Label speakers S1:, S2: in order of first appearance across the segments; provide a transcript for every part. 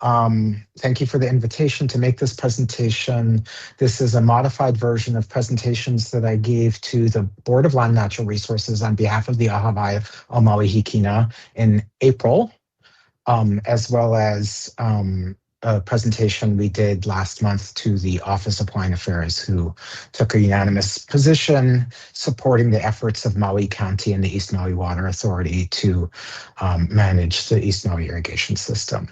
S1: Pono. Thank you for the invitation to make this presentation. This is a modified version of presentations that I gave to the Board of Land Natural Resources on behalf of the Ahawai o Maui Hikina in April, as well as a presentation we did last month to the Office of Hawaiian Affairs, who took a unanimous position supporting the efforts of Maui County and the East Maui Water Authority to manage the East Maui irrigation system.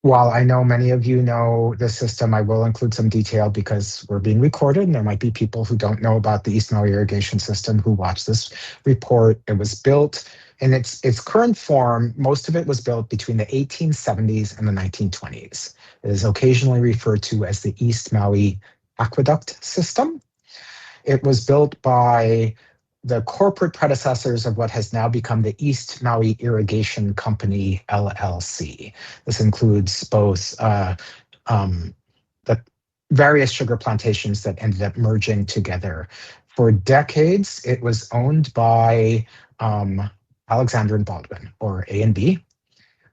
S1: While I know many of you know the system, I will include some detail because we're being recorded and there might be people who don't know about the East Maui irrigation system who watch this report. It was built in its current form. Most of it was built between the 1870s and the 1920s. It is occasionally referred to as the East Maui Aqueduct System. It was built by the corporate predecessors of what has now become the East Maui Irrigation Company, LLC. This includes both the various sugar plantations that ended up merging together. For decades, it was owned by Alexander and Baldwin, or A&B.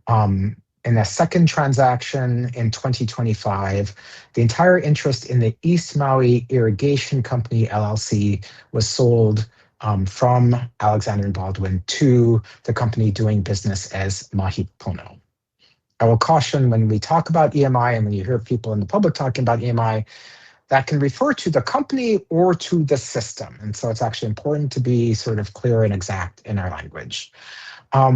S1: In a second transaction in 2025, the entire interest in the East Maui Irrigation Company, LLC, was sold from Alexander and Baldwin to the company doing business as Mahi Pono. I will caution when we talk about EMI and when you hear people in the public talking about EMI, that can refer to the company or to the system. And so it's actually important to be sort of clear and exact in our language. I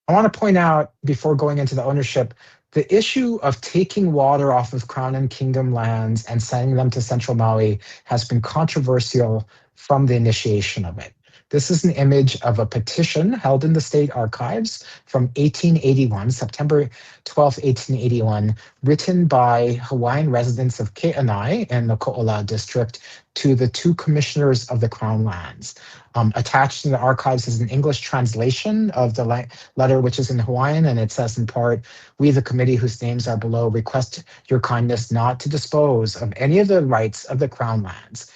S1: want to point out before going into the ownership, the issue of taking water off of Crown and Kingdom lands and sending them to Central Maui has been controversial from the initiation of it. This is an image of a petition held in the state archives from 1881, September 12, 1881, written by Hawaiian residents of Ke'anai in the Ko'ola district to the two commissioners of the Crown lands. Attached in the archives is an English translation of the letter, which is in Hawaiian, and it says in part, "We, the committee whose names are below, request your kindness not to dispose of any of the rights of the Crown lands,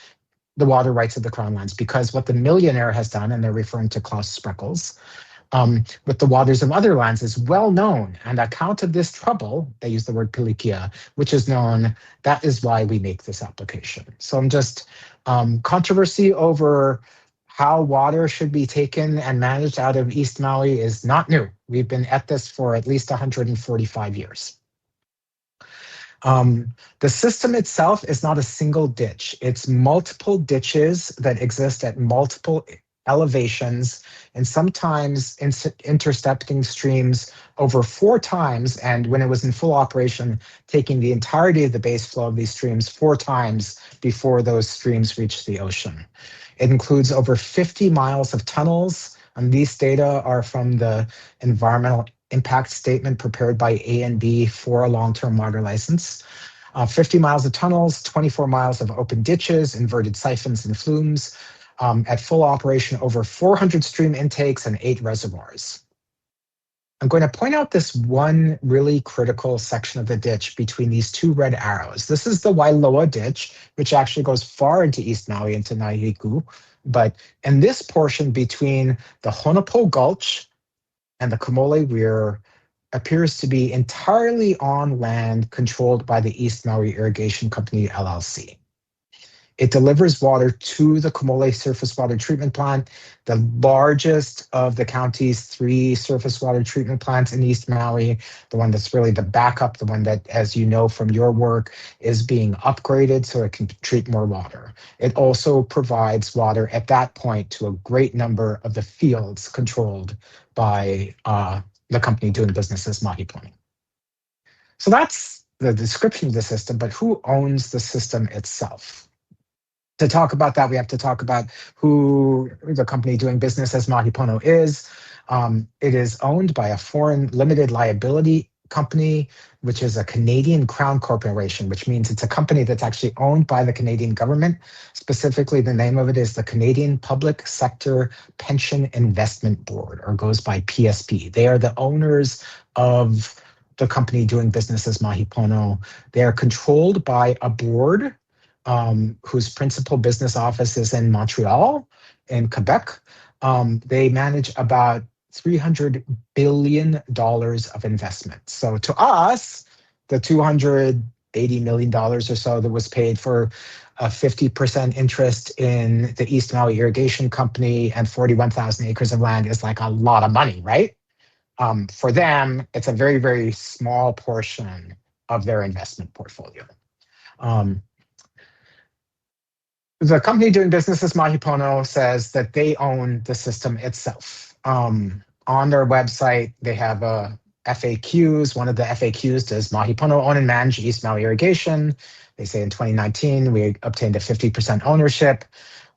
S1: the water rights of the Crown lands, because what the millionaire has done," and they're referring to Klaus Spreckels, "with the waters of other lands is well known, and account of this trouble," they use the word pilikia, "which is known, that is why we make this application." So I'm just, controversy over how water should be taken and managed out of East Maui is not new. We've been at this for at least 145 years. The system itself is not a single ditch. It's multiple ditches that exist at multiple elevations and sometimes intercepting streams over 4 times. And when it was in full operation, taking the entirety of the base flow of these streams 4 times before those streams reach the ocean. It includes over 50 miles of tunnels. And these data are from the environmental impact statement prepared by A&B for a long-term water license. 50 miles of tunnels, 24 miles of open ditches, inverted siphons and flumes. At full operation, over 400 stream intakes and 8 reservoirs. I'm going to point out this one really critical section of the ditch between these 2 red arrows. This is the Wailoa ditch, which actually goes far into East Maui, into Nahiku. But in this portion between the Honopo Gulch and the Kamole Weir appears to be entirely on land controlled by the East Maui Irrigation Company, LLC. It delivers water to the Kamole Surface Water Treatment Plant, the largest of the county's 3 surface water treatment plants in East Maui, the one that's really the backup, the one that, as you know from your work, is being upgraded so it can treat more water. It also provides water at that point to a great number of the fields controlled by the company doing business as Mahi Pono. So that's the description of the system, but who owns the system itself? To talk about that, we have to talk about who the company doing business as Mahi Pono is. It is owned by a foreign limited liability company, which is a Canadian Crown Corporation, which means it's a company that's actually owned by the Canadian government. Specifically, the name of it is the Canadian Public Sector Pension Investment Board, or goes by PSP. They are the owners of the company doing business as Mahi Pono. They are controlled by a board whose principal business office is in Montreal, in Quebec. They manage about $300 billion of investment. So to us, the $280 million or so that was paid for a 50% interest in the East Maui Irrigation Company and 41,000 acres of land is like a lot of money, right? For them, it's a very, very small portion of their investment portfolio. The company doing business as Mahi Pono says that they own the system itself. On their website, they have FAQs. One of the FAQs does Mahi Pono own and manage East Maui Irrigation. They say in 2019, we obtained a 50% ownership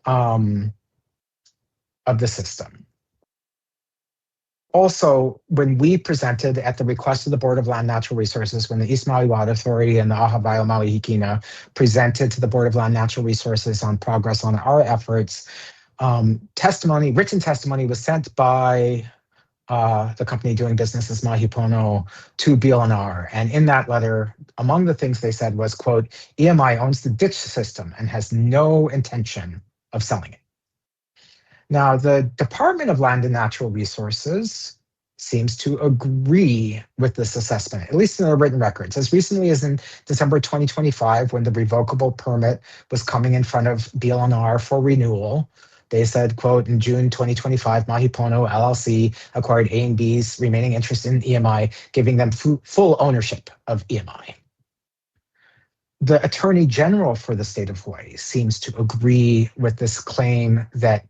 S1: of the system. Also, when we presented at the request of the Board of Land Natural Resources, when the East Maui Water Authority and the Ahawaii Maui Hikina presented to the Board of Land Natural Resources on progress on our efforts, written testimony was sent by the company doing business as Mahi Pono to BLNR. And in that letter, among the things they said was, quote, EMI owns the ditch system and has no intention of selling it. Now, the Department of Land and Natural Resources seems to agree with this assessment, at least in their written records. As recently as in December 2025, when the revocable permit was coming in front of BLNR for renewal, they said, quote, in June 2025, Mahi Pono LLC acquired A and B's remaining interest in EMI, giving them full ownership of EMI. The Attorney General for the state of Hawaii seems to agree with this claim that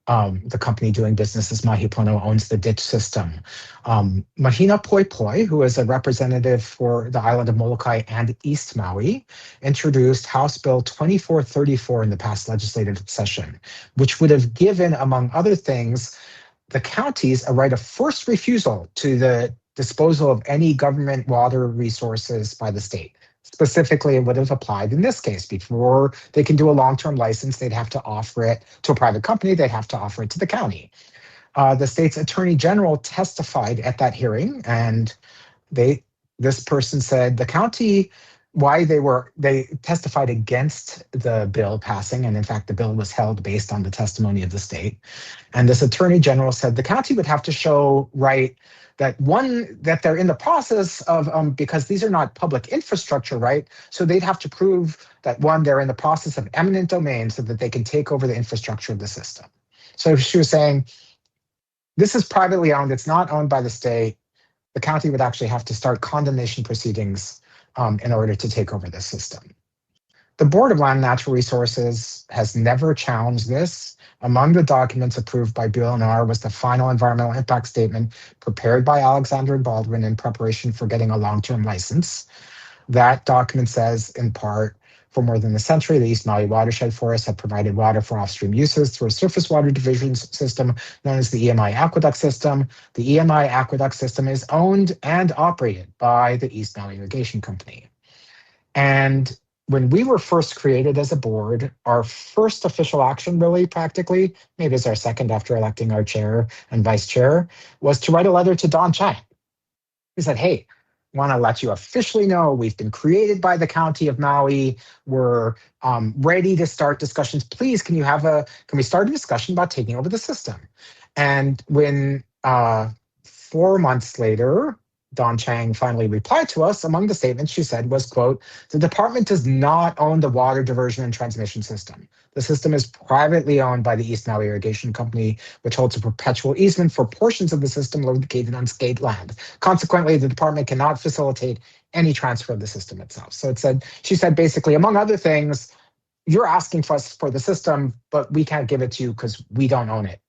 S1: the company doing business as Mahi Pono owns the ditch system. Mahina Poi Poi, who is a representative for the island of Molokai and East Maui, introduced House Bill 2434 in the past legislative session, which would have given, among other things, the counties a right of first refusal to the disposal of any government water resources by the state. Specifically, it would have applied in this case. Before they can do a long-term license, they'd have to offer it to a private company. They'd have to offer it to the county. The state's attorney general testified at that hearing, and this person said the county, they testified against the bill passing, and in fact, the bill was held based on the testimony of the state. And this attorney general said the county would have to show that they're in the process of, because these are not public infrastructure, right? So they'd have to prove that they're in the process of eminent domain so that they can take over the infrastructure of the system. So she was saying, this is privately owned, it's not owned by the state. The county would actually have to start condemnation proceedings in order to take over the system. The Board of Land and Natural Resources has never challenged this. Among the documents approved by BLNR was the final environmental impact statement prepared by Alexander and Baldwin in preparation for getting a long-term license. That document says, in part, for more than a century, the East Maui watershed forests have provided water for off-stream uses through a surface water division system known as the EMI aqueduct system. The EMI aqueduct system is owned and operated by the East Maui Irrigation Company. And when we were first created as a board, our first official action, really practically, maybe it's our second after electing our chair and vice chair, was to write a letter to Don Chang. We said, hey, want to let you officially know we've been created by the County of Maui. We're ready to start discussions. Please, can we start a discussion about taking over the system? And when 4 months later, Don Chang finally replied to us, among the statements she said was, quote, the department does not own the water diversion and transmission system. The system is privately owned by the East Maui Irrigation Company, which holds a perpetual easement for portions of the system located on state land. Consequently, the department cannot facilitate any transfer of the system itself. So she said basically, among other things, you're asking for us for the system, but we can't give it to you because we don't own it.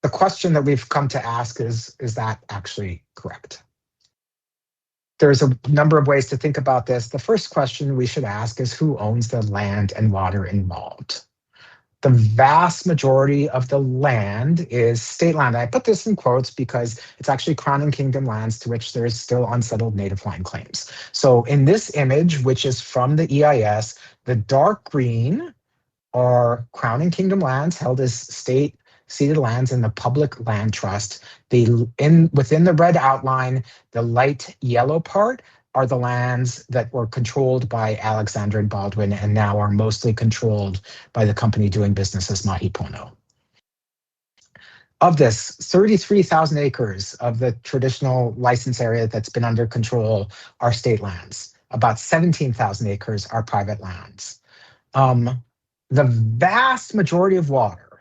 S1: The question that we've come to ask is that actually correct? There's a number of ways to think about this. The first question we should ask is who owns the land and water involved? The vast majority of the land is state land. I put this in quotes because it's actually Crown and Kingdom lands to which there is still unsettled native land claims. So in this image, which is from the EIS, the dark green are Crown and Kingdom lands held as state ceded lands in the public land trust. Within the red outline, the light yellow part are the lands that were controlled by Alexander and Baldwin and now are mostly controlled by the company doing business as Mahi Pono. Of this, 33,000 acres of the traditional license area that's been under control are state lands. About 17,000 acres are private lands. The vast majority of water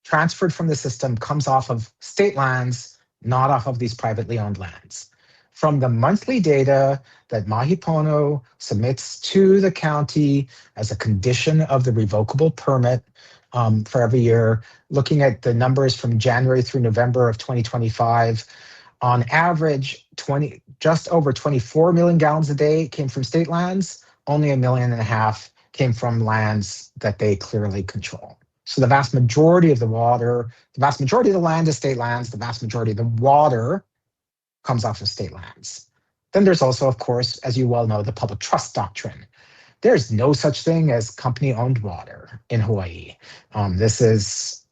S1: transferred from the system comes off of state lands, not off of these privately owned lands. From the monthly data that Mahi Pono submits to the county as a condition of the revocable permit for every year, looking at the numbers from January through November of 2025, on average, just over 24 million gallons a day came from state lands, only 1.5 million came from lands that they clearly control. So the vast majority of the water, the vast majority of the land is state lands, the vast majority of the water comes off of state lands. Then there's also, of course, as you well know, the public trust doctrine. There's no such thing as company-owned water in Hawaii. This is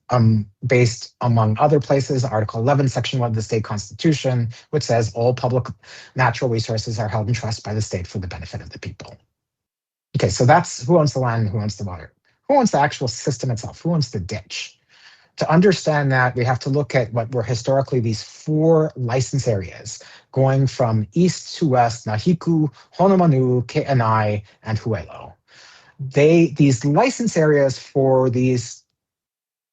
S1: based, among other places, Article 11, Section 1 of the state constitution, which says all public natural resources are held in trust by the state for the benefit of the people. Okay, so that's who owns the land and who owns the water. Who owns the actual system itself? Who owns the ditch? To understand that, we have to look at what were historically these 4 license areas, going from east to west: Nahiku, Honolulu, Ke'anai, and Huelo. These license areas for these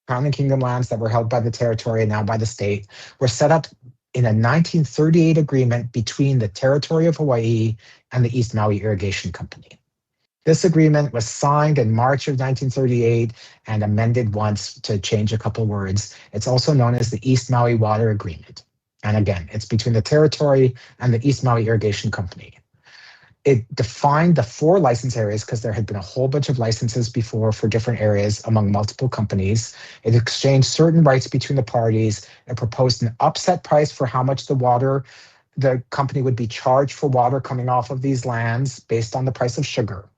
S1: Crown and Kingdom lands that were held by the territory and now by the state were set up in a 1938 agreement between the Territory of Hawaii and the East Maui Irrigation Company. This agreement was signed in March of 1938 and amended once to change a couple words. It's also known as the East Maui Water Agreement. And again, it's between the territory and the East Maui Irrigation Company. It defined the 4 license areas because there had been a whole bunch of licenses before for different areas among multiple companies. It exchanged certain rights between the parties. It proposed an upset price for how much the company would be charged for water coming off of these lands based on the price of sugar.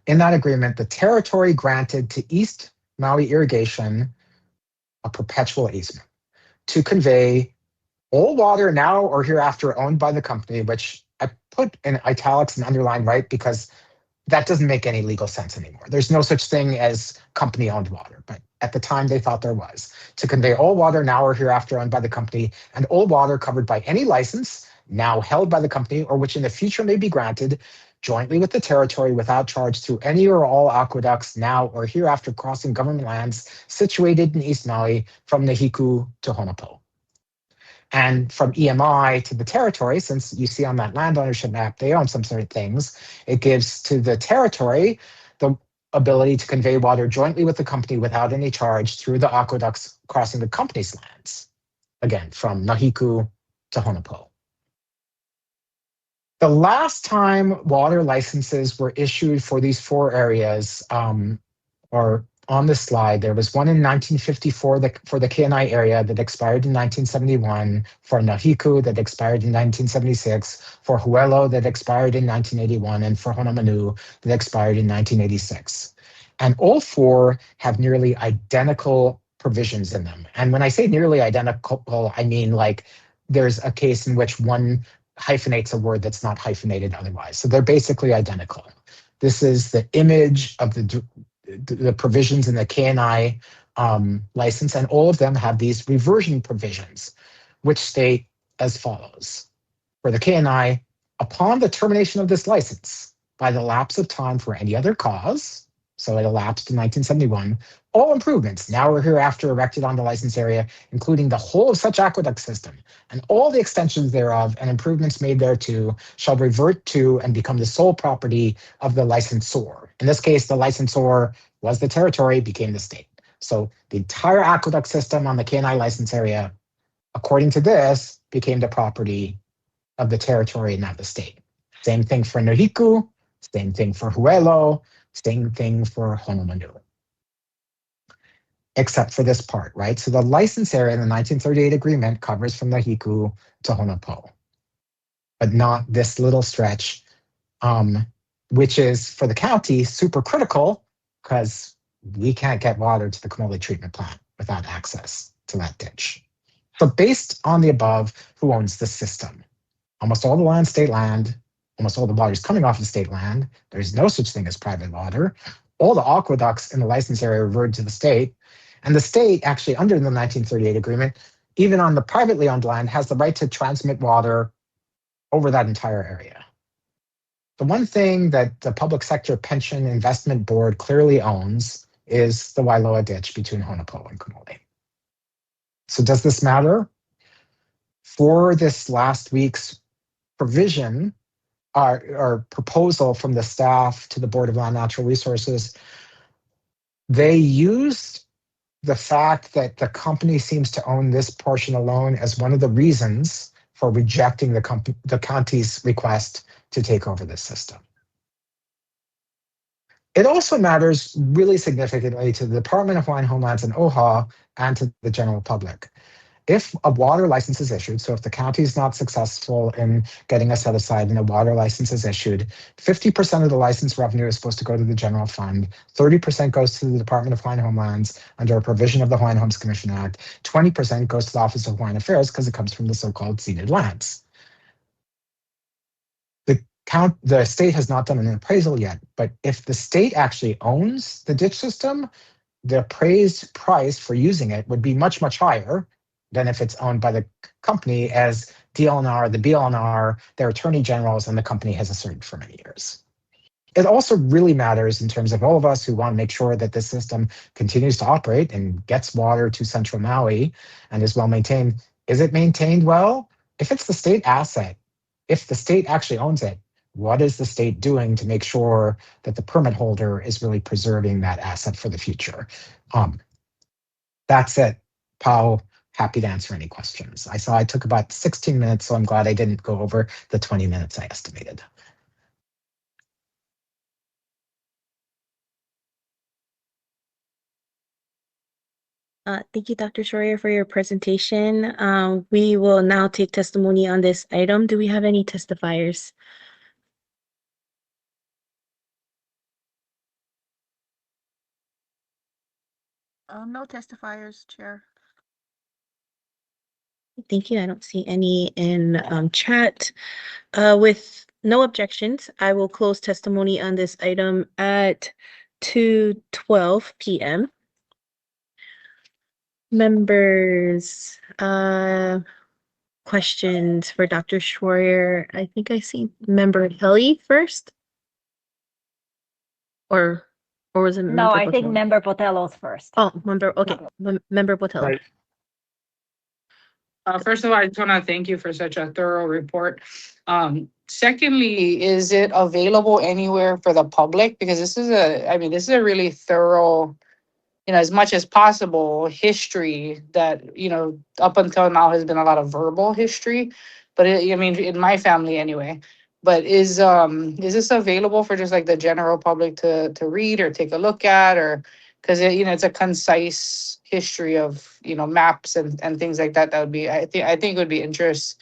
S1: In that agreement, the territory granted to East Maui Irrigation a perpetual easement to convey all water now or hereafter owned by the company, which I put in italics and underlined, right, because that doesn't make any legal sense anymore. There's no such thing as company-owned water, but at the time they thought there was. To convey all water now or hereafter owned by the company, and all water covered by any license now held by the company or which in the future may be granted jointly with the territory without charge through any or all aqueducts now or hereafter crossing government lands situated in East Maui from Nahiku to Honopo. And from EMI to the territory, since you see on that land ownership map, they own some sort of things, it gives to the territory the ability to convey water jointly with the company without any charge through the aqueducts crossing the company's lands. Again, from Nahiku to Honopo. The last time water licenses were issued for these 4 areas, or on this slide, there was one in 1954 for the Ke'anai area that expired in 1971, for Nahiku that expired in 1976, for Huelo that expired in 1981, and for Honolulu that expired in 1986. And all 4 have nearly identical provisions in them. And when I say nearly identical, I mean like there's a case in which one hyphenates a word that's not hyphenated otherwise. So they're basically identical. This is the image of the provisions in the Ke'anai license, and all of them have these reversion provisions, which state as follows. For the Ke'anai, upon the termination of this license, by the lapse of time for any other cause, so it elapsed in 1971, all improvements now or hereafter erected on the license area, including the whole of such aqueduct system, and all the extensions thereof and improvements made thereto, shall revert to and become the sole property of the licensor. In this case, the licensor was the territory, became the state. So the entire aqueduct system on the Ke'anai license area, according to this, became the property of the territory and not the state. Same thing for Nahiku, same thing for Huelo, same thing for Honolulu. Except for this part, right? So the license area in the 1938 agreement covers from Nahiku to Honopo, but not this little stretch, which is for the county super critical because we can't get water to the Kamoli treatment plant without access to that ditch. So based on the above, who owns the system? Almost all the land, state land. Almost all the water is coming off of state land. There's no such thing as private water. All the aqueducts in the license area revert to the state. And the state actually, under the 1938 agreement, even on the privately owned land, has the right to transmit water over that entire area. The one thing that the Public Sector Pension Investment Board clearly owns is the Wailoa Ditch between Honopo and Kamole. So does this matter? For this last week's provision or proposal from the staff to the Board of Land Natural Resources, they used the fact that the company seems to own this portion alone as one of the reasons for rejecting the county's request to take over this system. It also matters really significantly to the Department of Hawaiian Homelands and OHA and to the general public. If a water license is issued, so if the county is not successful in getting a set aside and a water license is issued, 50% of the license revenue is supposed to go to the general fund, 30% goes to the Department of Hawaiian Homelands under a provision of the Hawaiian Homes Commission Act, 20% goes to the Office of Hawaiian Affairs because it comes from the so-called ceded lands. The state has not done an appraisal yet, but if the state actually owns the ditch system, the appraised price for using it would be much, much higher than if it's owned by the company, as DLNR, the BLNR, their attorney generals, and the company has asserted for many years. It also really matters in terms of all of us who want to make sure that this system continues to operate and gets water to central Maui and is well maintained. Is it maintained well? If it's the state asset, if the state actually owns it, what is the state doing to make sure that the permit holder is really preserving that asset for the future? That's it. Pao, happy to answer any questions. I saw I took about 16 minutes, so I'm glad I didn't go over the 20 minutes I estimated.
S2: Thank you, Dr. Schroyer, for your presentation. We will now take testimony on this item. Do we have any testifiers?
S3: No testifiers, Chair.
S2: Thank you. I don't see any in chat. With no objections, I will close testimony on this item at 2:12 p.m. Members, questions for Dr. Schroyer. I think I see Member Helly first. Or was it Member
S4: No, I think
S2: Botello?
S4: Member Botello's first.
S2: Oh, okay. Member Botello.
S5: Right. First of all, I just want to thank you for such a thorough report. Secondly, is it available anywhere for the public? Because this is a really thorough, as much as possible, history that, up until now has been a lot of verbal history, but in my family anyway. But is this available for just like the general public to read or take a look at, or because it's a concise history of maps and things like that. That would be I think it would be interest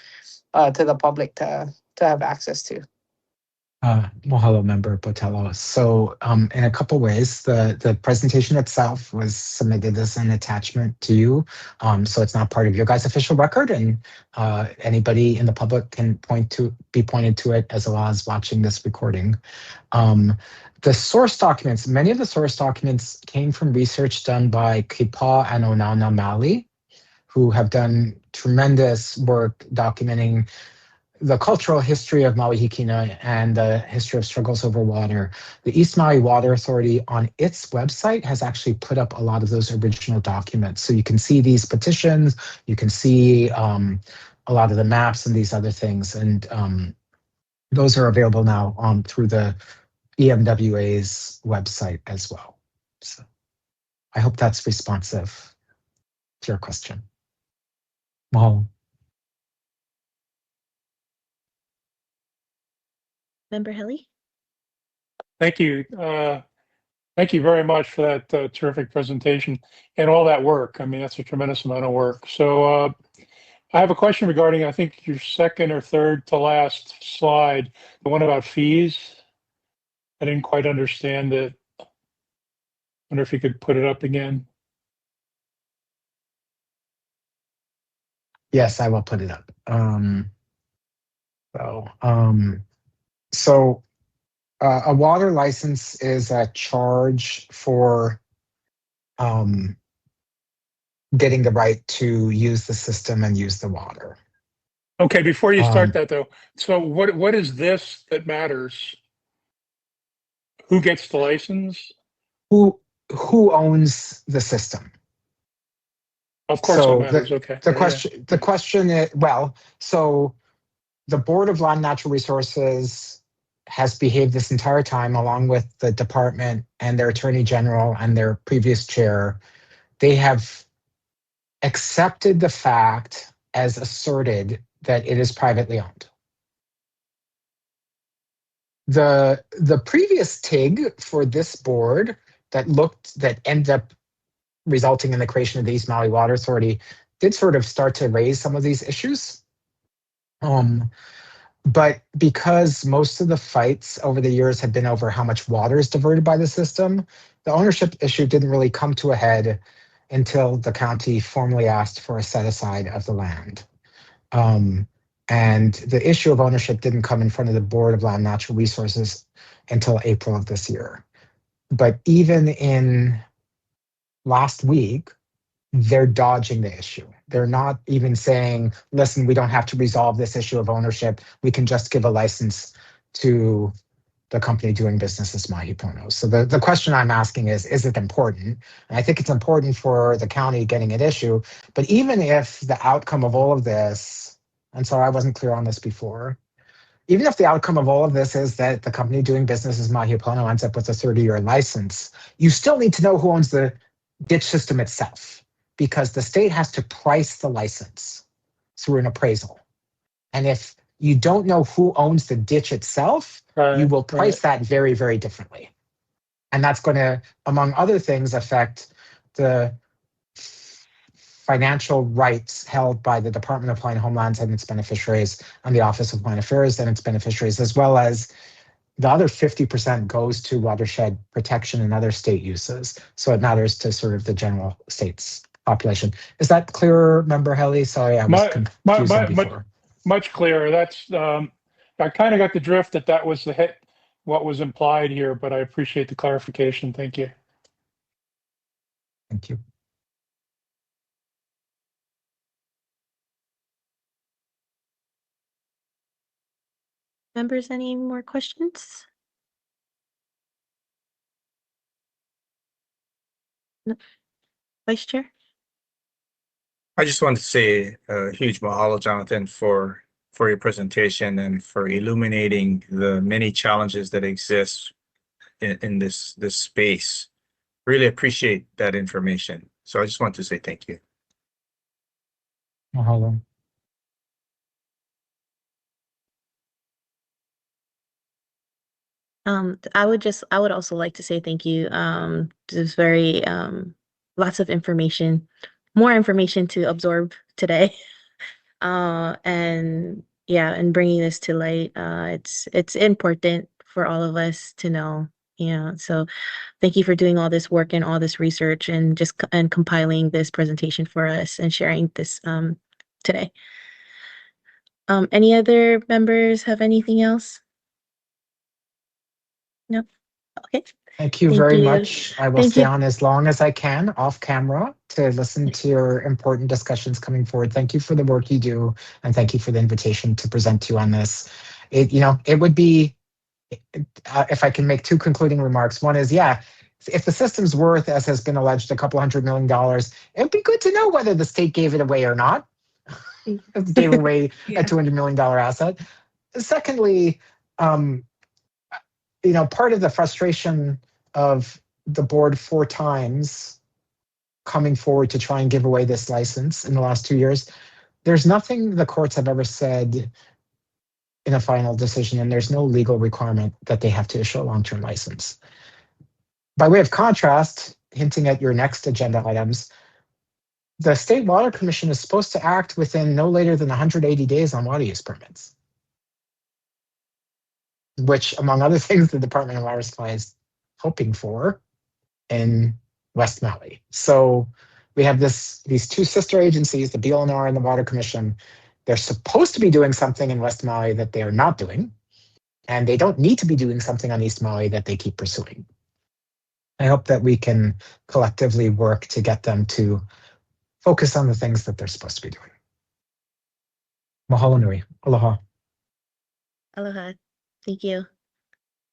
S5: to the public to have access to.
S1: Mahalo, Member Botello. So in a couple ways, the presentation itself was submitted as an attachment to you. So it's not part of your guys' official record, and anybody in the public can be pointed to it as well as watching this recording. The source documents, many of the source documents came from research done by Kipa and Onauna Mali, who have done tremendous work documenting the cultural history of Maui Hikina and the history of struggles over water. The East Maui Water Authority on its website has actually put up a lot of those original documents. So you can see these petitions, you can see a lot of the maps and these other things. And those are available now through the EMWA's website as well. So I hope that's responsive to your question. Mahalo.
S2: Member Helly?
S6: Thank you. Thank you very much for that terrific presentation and all that work. I mean, that's a tremendous amount of work. So I have a question regarding, I think, your second or third to last slide, the one about fees. I didn't quite understand it. I wonder if you could put it up again.
S1: Yes, I will put it up. So a water license is a charge for getting the right to use the system and use the water.
S6: Okay, before you start
S1: Um,
S6: that though, so what is this that matters? Who gets the license?
S1: who owns the system?
S6: Of course that
S1: So
S6: matters. Okay.
S1: the
S6: Yeah, yeah.
S1: question is, well, so the Board of Land Natural Resources has behaved this entire time, along with the department and their attorney general and their previous chair. They have accepted the fact as asserted that it is privately owned. The previous TIG for this board that ended up resulting in the creation of the East Maui Water Authority did sort of start to raise some of these issues. But because most of the fights over the years have been over how much water is diverted by the system, the ownership issue didn't really come to a head until the county formally asked for a set aside of the land. And the issue of ownership didn't come in front of the Board of Land Natural Resources until April of this year. But even in last week, they're dodging the issue. They're not even saying, listen, we don't have to resolve this issue of ownership. We can just give a license to the company doing business as Mahi Pono. So the question I'm asking is it important? And I think it's important for the county getting an issue. But even if the outcome of all of this, and so I wasn't clear on this before, even if the outcome of all of this is that the company doing business as Mahi Pono ends up with a 30-year license, you still need to know who owns the ditch system itself, because the state has to price the license through an appraisal. And if you don't know who owns the ditch itself, you will price that very, very differently. And that's going to, among other things, affect the financial rights held by the Department of Hawaiian Homelands and its beneficiaries and the Office of Hawaiian Affairs and its beneficiaries, as well as the other 50% goes to watershed protection and other state uses. So it matters to sort of the general state's population. Is that clearer, Member Helly? Sorry, I was confusing before.
S6: Much clearer. That's I kind of got the drift that was what was implied here, but I appreciate the clarification. Thank you.
S1: Thank you.
S2: Members, any more questions? No. Vice Chair?
S4: I just wanted to say a huge mahalo, Jonathan, for your presentation and for illuminating the many challenges that exist in this space. Really appreciate that information. So I just want to say thank you.
S1: Mahalo.
S2: I would also like to say thank you. There's very lots of information, more information to absorb today. And yeah, and bringing this to light, it's important for all of us to know. Yeah, so thank you for doing all this work and all this research and and compiling this presentation for us and sharing this today. Any other members have anything else? No. Okay.
S1: Thank you very much. I will stay on as long as I can off camera to listen to your important discussions coming forward. Thank you for the work you do, and thank you for the invitation to present to you on this. It would be, if I can make two concluding remarks. One is, yeah, if the system's worth, as has been alleged, a couple $100 million, it'd be good to know whether the state gave it away or not. Gave away a $200 million asset. Secondly, part of the frustration of the board 4 times coming forward to try and give away this license in the last 2 years, there's nothing the courts have ever said in a final decision, and there's no legal requirement that they have to issue a long-term license. By way of contrast, hinting at your next agenda items, the State Water Commission is supposed to act within no later than 180 days on water use permits, which, among other things, the Department of Water Supply is hoping for in West Maui. So we have these 2 sister agencies, the BLNR and the Water Commission. They're supposed to be doing something in West Maui that they are not doing, and they don't need to be doing something on East Maui that they keep pursuing. I hope that we can collectively work to get them to focus on the things that they're supposed to be doing. Mahalo nui. Aloha.
S2: Aloha. Thank you.